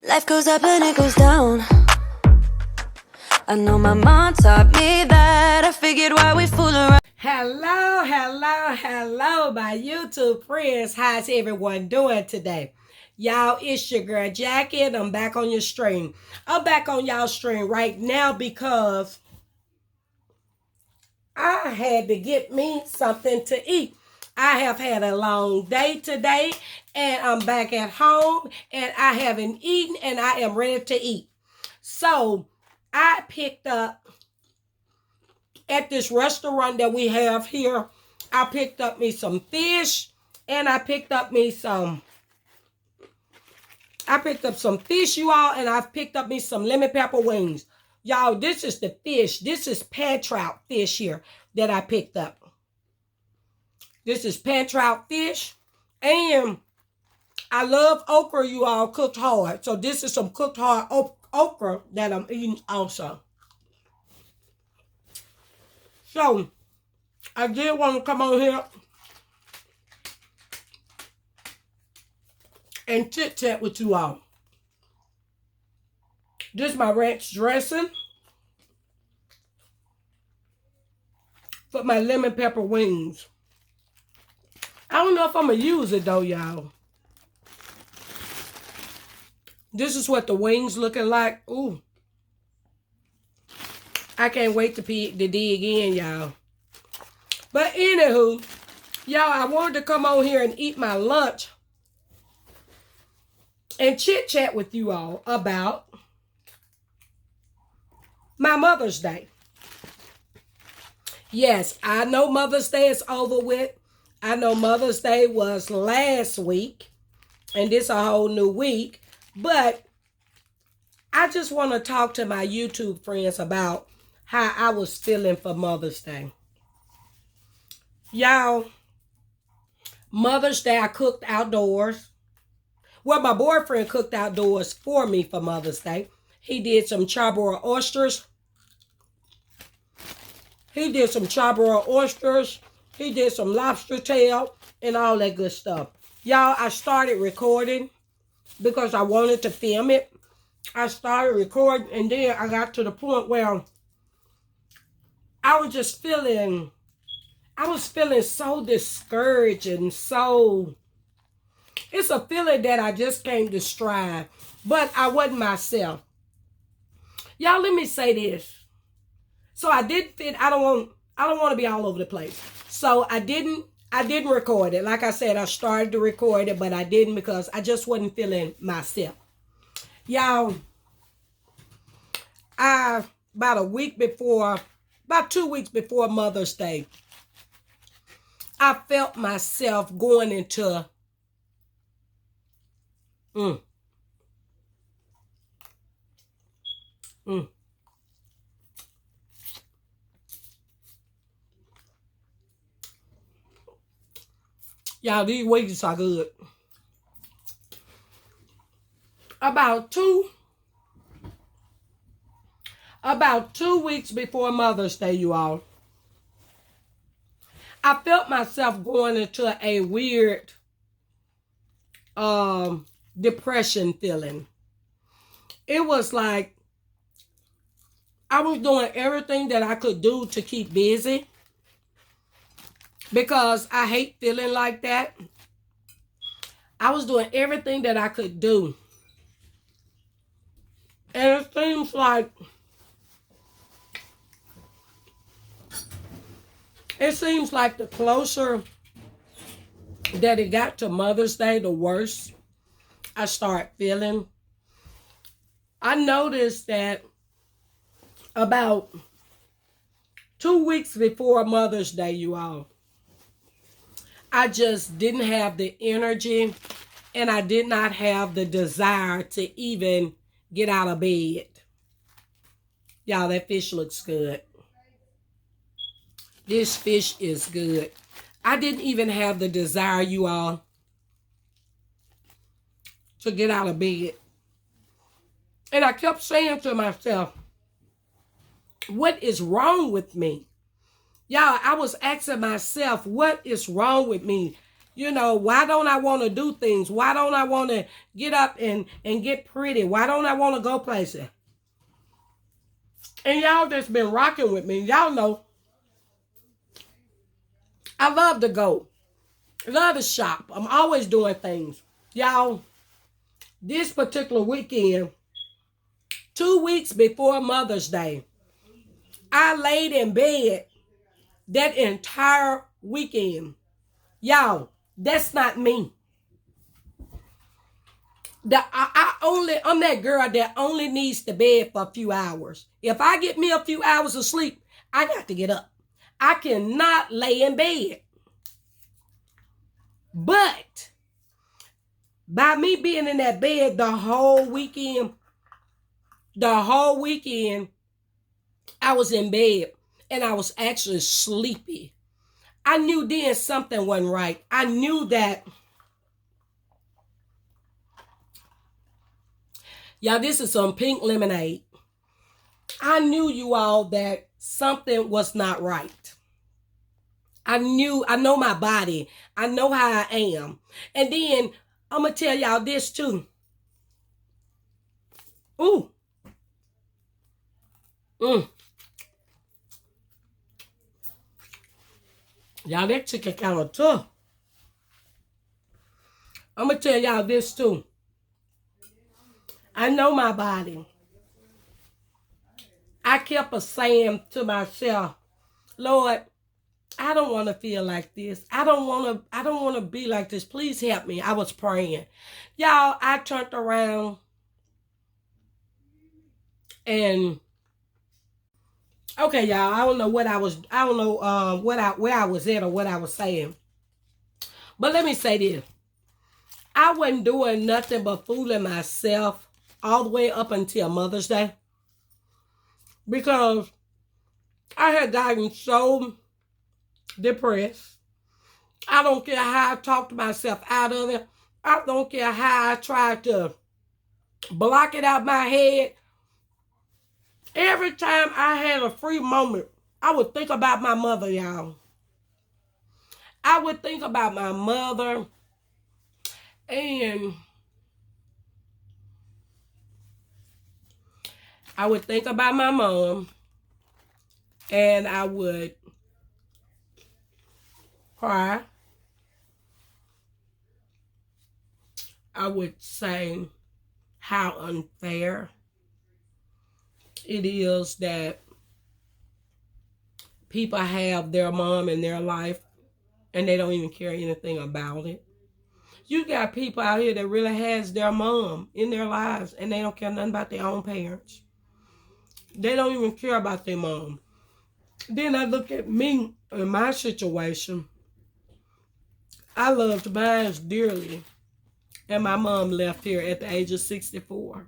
Life goes up and it goes down. I know my mom taught me that. I figured why we fool around. Hello, my YouTube friends. How's everyone doing today? Y'all, it's your girl Jackie, and I'm back on your stream. I'm back on y'all stream right now because I had to get me something to eat. I have had a long day today, and I'm back at home, and I haven't eaten, and I am ready to eat. So, I picked up at this restaurant that we have here. I picked up me some fish, and I picked up some fish, you all, and I picked up me some lemon pepper wings. Y'all, this is the fish. This is pan trout fish here that I picked up. This is pan trout fish. And I love okra, you all, cooked hard. So this is some cooked hard okra that I'm eating also. So, I did want to come on here and chit-chat with you all. This is my ranch dressing for my lemon pepper wings. I don't know if I'm going to use it though, y'all. This is what the wings looking like. Ooh. I can't wait to dig in, y'all. But anywho, y'all, I wanted to come on here and eat my lunch and chit-chat with you all about my Mother's Day. Yes, I know Mother's Day is over with. I know Mother's Day was last week, and this a whole new week. But I just want to talk to my YouTube friends about how I was feeling for Mother's Day. Y'all, Mother's Day I cooked outdoors. Well, my boyfriend cooked outdoors for me for Mother's Day. He did some charbroiled oysters. He did some lobster tail and all that good stuff. Y'all, I started recording because I wanted to film it. I started recording, and then I got to the point where I was feeling so discouraged and so, it's a feeling that I just can't describe, but I wasn't myself. Y'all, let me say this. So I don't want to be all over the place. So I didn't record it. Like I said, I started to record it, but I didn't because I just wasn't feeling myself. Y'all, about 2 weeks before Mother's Day, I felt myself going into Y'all, these wings are good. About 2 weeks before Mother's Day, you all, I felt myself going into a weird depression feeling. It was like I was doing everything that I could do to keep busy because I hate feeling like that. I was doing everything that I could do. And it seems like the closer that it got to Mother's Day, the worse I start feeling. I noticed that about 2 weeks before Mother's Day, you all, I just didn't have the energy and I did not have the desire to even get out of bed. Y'all, that fish looks good. This fish is good. I didn't even have the desire, you all, to get out of bed. And I kept saying to myself, what is wrong with me? Y'all, I was asking myself, what is wrong with me? You know, why don't I want to do things? Why don't I want to get up and get pretty? Why don't I want to go places? And y'all that's been rocking with me, y'all know I love to go. Love to shop. I'm always doing things. Y'all, this particular weekend, 2 weeks before Mother's Day, I laid in bed that entire weekend. Y'all, that's not me. I'm that girl that only needs the bed for a few hours. If I get me a few hours of sleep, I got to get up. I cannot lay in bed. But by me being in that bed the whole weekend, I was in bed and I was actually sleepy. I knew then something wasn't right. I knew that, y'all, this is some pink lemonade. I knew, you all, that something was not right. I know my body. I know how I am. And then I'm going to tell y'all this too. Ooh. Y'all, that chicken kind of tough. I'm going to tell y'all this too. I know my body. I kept saying to myself, Lord, I don't want to feel like this. I don't want to be like this. Please help me. I was praying. Y'all, I turned around and okay, y'all, I don't know where I was at or what I was saying. But let me say this. I wasn't doing nothing but fooling myself all the way up until Mother's Day. Because I had gotten so depressed. I don't care how I talked myself out of it. I don't care how I tried to block it out my head. Every time I had a free moment, I would think about my mother, y'all. I would think about my mother, and I would think about my mom, and I would cry. I would say how unfair it is that people have their mom in their life and they don't even care anything about it. You got people out here that really has their mom in their lives and they don't care nothing about their own parents. They don't even care about their mom. Then I look at me in my situation. I loved mine dearly, and my mom left here at the age of 64.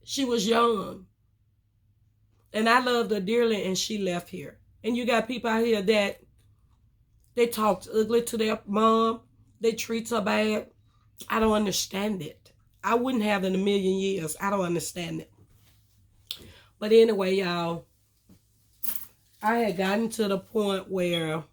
She was young, and I loved her dearly, and she left here. And you got people out here that they talk ugly to their mom. They treat her bad. I don't understand it. I wouldn't have in a million years. I don't understand it. But anyway, y'all, I had gotten to the point where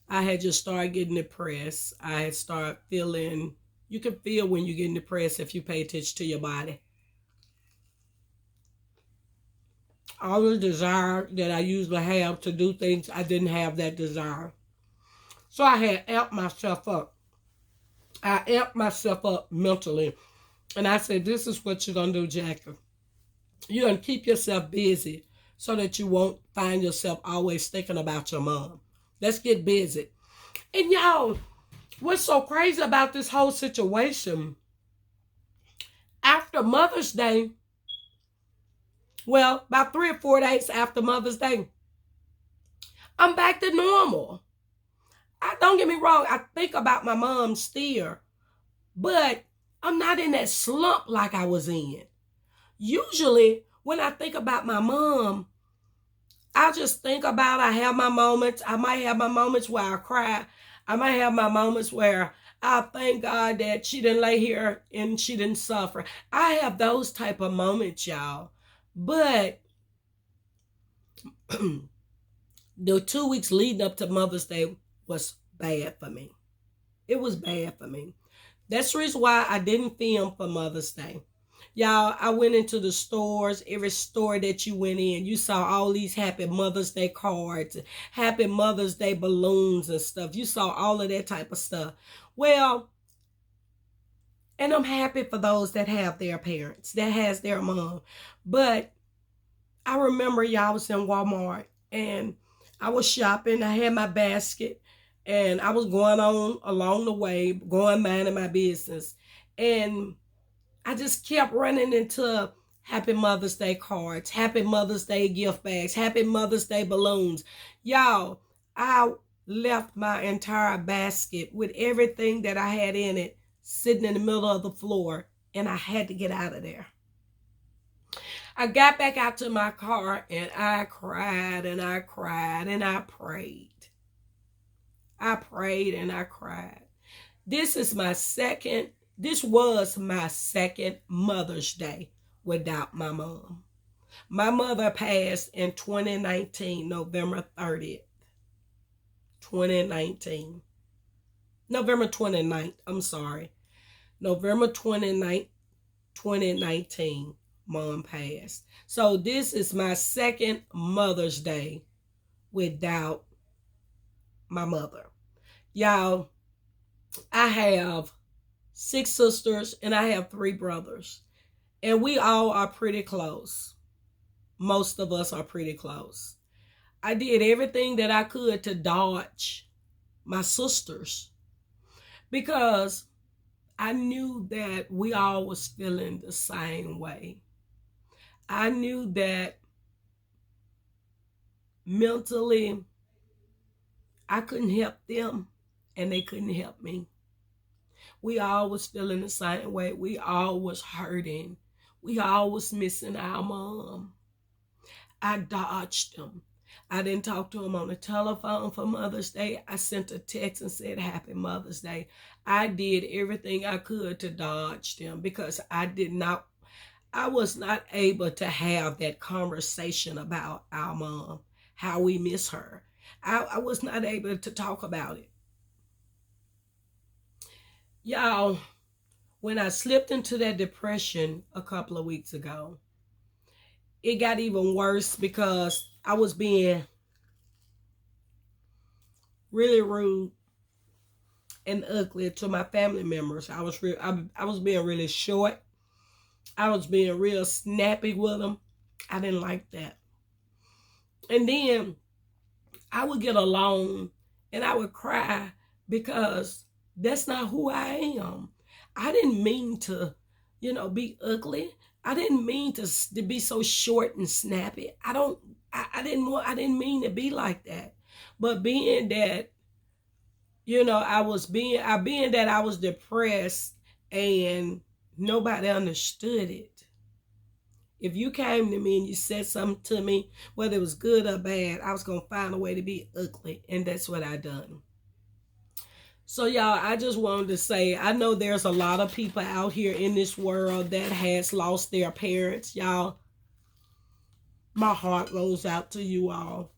I had just started getting depressed. I had started feeling, you can feel when you're getting depressed if you pay attention to your body. All the desire that I usually have to do things, I didn't have that desire. So I had amped myself up. I amped myself up mentally. And I said, this is what you're going to do, Jackie. You're going to keep yourself busy so that you won't find yourself always thinking about your mom. Let's get busy. And y'all, what's so crazy about this whole situation, after Mother's Day, well, about 3 or 4 days after Mother's Day, I'm back to normal. Don't get me wrong, I think about my mom still, but I'm not in that slump like I was in. Usually, when I think about my mom, I just think about, I have my moments. I might have my moments where I cry. I might have my moments where I thank God that she didn't lay here and she didn't suffer. I have those type of moments, y'all. But the 2 weeks leading up to Mother's Day was bad for me. It was bad for me. That's the reason why I didn't film for Mother's Day. Y'all, I went into the stores. Every store that you went in, you saw all these Happy Mother's Day cards, Happy Mother's Day balloons and stuff. You saw all of that type of stuff. Well, and I'm happy for those that have their parents, that has their mom. But I remember y'all was in Walmart and I was shopping. I had my basket and I was going on along the way, going minding my business. And I just kept running into Happy Mother's Day cards, Happy Mother's Day gift bags, Happy Mother's Day balloons. Y'all, I left my entire basket with everything that I had in it sitting in the middle of the floor, and I had to get out of there. I got back out to my car and I cried and I cried and I prayed. I prayed and I cried. This was my second Mother's Day without my mom. My mother passed in 2019, November 30th. 2019. November 29th, I'm sorry. November 29th, 2019, mom passed. So this is my second Mother's Day without my mother. Y'all, I have 6 sisters and I have 3 brothers. And we all are pretty close. Most of us are pretty close. I did everything that I could to dodge my sisters because I knew that we all was feeling the same way. I knew that mentally I couldn't help them and they couldn't help me. We all was feeling the same way. We all was hurting. We all was missing our mom. I dodged them. I didn't talk to them on the telephone for Mother's Day. I sent a text and said, Happy Mother's Day. I did everything I could to dodge them because I was not able to have that conversation about our mom, how we miss her. I was not able to talk about it. Y'all, when I slipped into that depression a couple of weeks ago, it got even worse because I was being really rude and ugly to my family members. I was being really short. I was being real snappy with them. I didn't like that. And then I would get alone and I would cry because that's not who I am. I didn't mean to, be ugly. I didn't mean to be so short and snappy. I didn't mean to be like that. But being that, I was depressed and nobody understood it. If you came to me and you said something to me, whether it was good or bad, I was going to find a way to be ugly. And that's what I done. So, y'all, I just wanted to say, I know there's a lot of people out here in this world that has lost their parents. Y'all, my heart goes out to you all.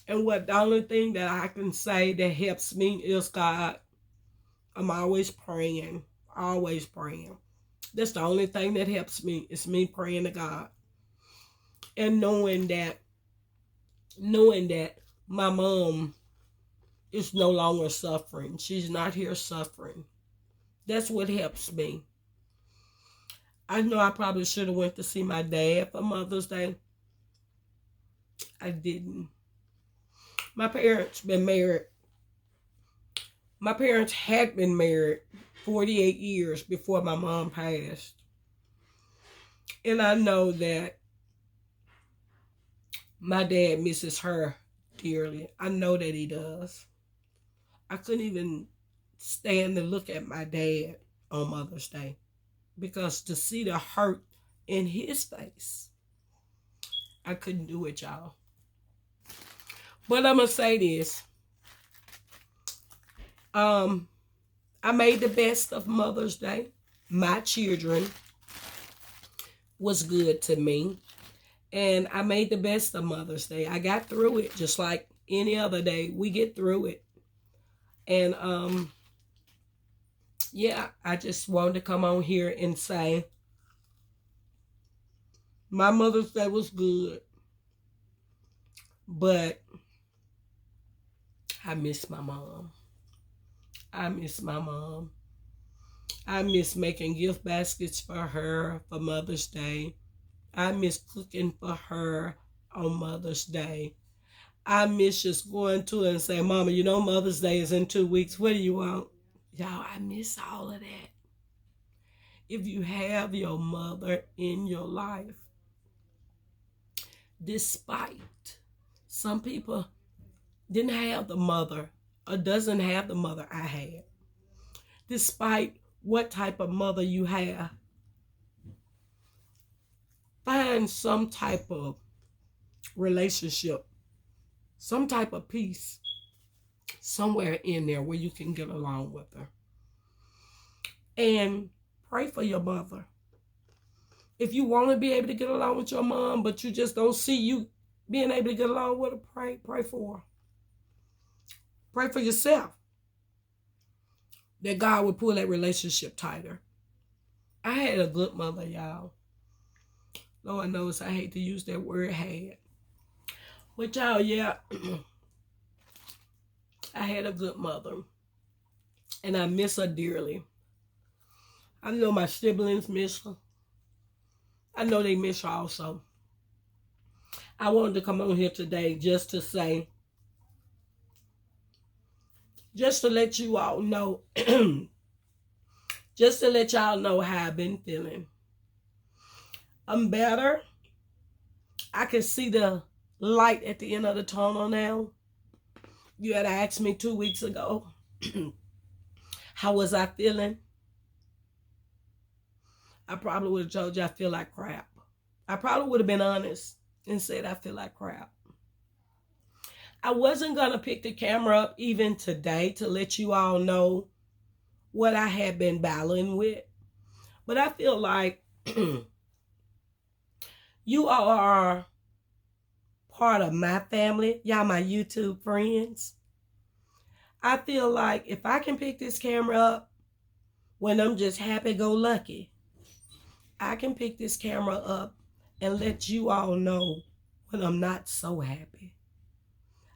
And the only thing that I can say that helps me is God. I'm always praying. Always praying. That's the only thing that helps me. Is me praying to God. And knowing that my mom is no longer suffering. She's not here suffering. That's what helps me. I know I probably should have went to see my dad for Mother's Day. I didn't. My parents been married. My parents had been married 48 years before my mom passed. And I know that my dad misses her dearly. I know that he does. I couldn't even stand to look at my dad on Mother's Day because to see the hurt in his face, I couldn't do it, y'all. But I'm going to say this. I made the best of Mother's Day. My children was good to me. And I made the best of Mother's Day. I got through it just like any other day. We get through it. And yeah, I just wanted to come on here and say my Mother's Day was good, but I miss my mom. I miss my mom. I miss making gift baskets for her for Mother's Day. I miss cooking for her on Mother's Day. I miss just going to her and say, Mama, you know Mother's Day is in 2 weeks. What do you want? Y'all, I miss all of that. If you have your mother in your life, despite some people didn't have the mother or doesn't have the mother I had, despite what type of mother you have, find some type of relationship, some type of peace somewhere in there where you can get along with her. And pray for your mother. If you want to be able to get along with your mom, but you just don't see you being able to get along with her, pray for her. Pray for yourself that God would pull that relationship tighter. I had a good mother, y'all. Lord knows I hate to use that word had. But y'all, yeah, I had a good mother. And I miss her dearly. I know my siblings miss her. I know they miss her also. I wanted to come on here today just to say, just to let you all know, just to let y'all know how I've been feeling. I'm better. I can see the light at the end of the tunnel now. You had asked me 2 weeks ago, how was I feeling? I probably would have told you I feel like crap. I probably would have been honest and said I feel like crap. I wasn't going to pick the camera up even today to let you all know what I had been battling with. But I feel like you all are part of my family. Y'all my YouTube friends. I feel like if I can pick this camera up when I'm just happy-go-lucky, I can pick this camera up and let you all know when I'm not so happy.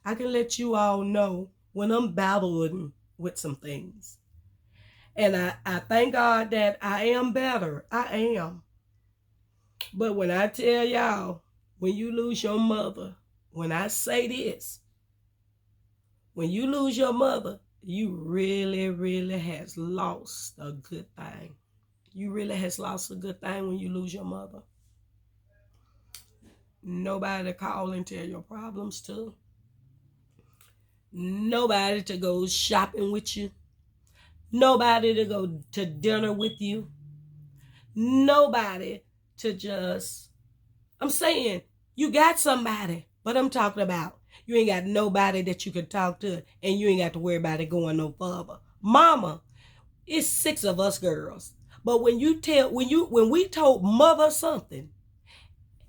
I can let you all know when I'm battling with some things. And I thank God that I am better. I am. But when I tell y'all, when you lose your mother, when I say this, when you lose your mother, you really, really has lost a good thing. You really has lost a good thing when you lose your mother. Nobody to call and tell your problems to. Nobody to go shopping with you. Nobody to go to dinner with you. Nobody to just... I'm saying, you got somebody, but I'm talking about you ain't got nobody that you can talk to, and you ain't got to worry about it going no further. Mama, it's 6 of us girls. But when we told mother something,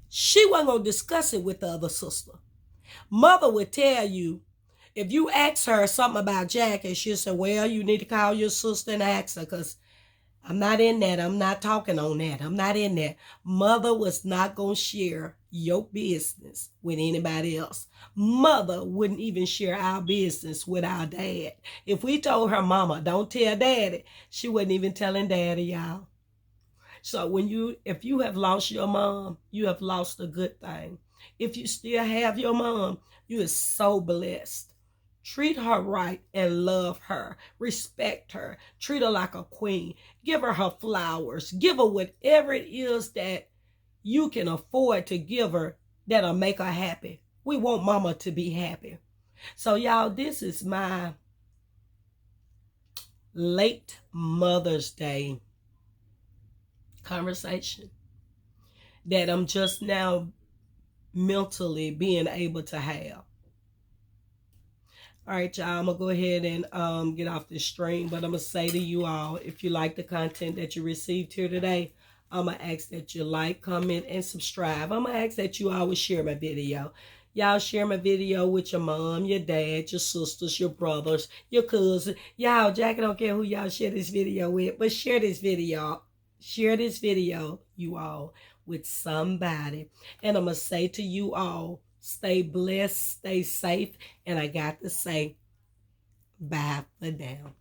she wasn't going to discuss it with the other sister. Mother would tell you, if you ask her something about Jackie, she'll say, well, you need to call your sister and ask her, because I'm not in that. I'm not talking on that. I'm not in that. Mother was not going to share your business with anybody else. Mother wouldn't even share our business with our dad. If we told her mama, don't tell daddy, she wasn't even telling daddy, y'all. So if you have lost your mom, you have lost a good thing. If you still have your mom, you are so blessed. Treat her right and love her. Respect her. Treat her like a queen. Give her her flowers. Give her whatever it is that you can afford to give her that'll make her happy. We want mama to be happy. So y'all, this is my late Mother's Day conversation that I'm just now mentally being able to have. All right, y'all, I'm going to go ahead and get off this stream, but I'm going to say to you all, if you like the content that you received here today, I'm going to ask that you like, comment, and subscribe. I'm going to ask that you always share my video. Y'all share my video with your mom, your dad, your sisters, your brothers, your cousins. Y'all, Jackie don't care who y'all share this video with, but share this video. Share this video, you all, with somebody. And I'm going to say to you all, stay blessed, stay safe, and I got to say, bye for now.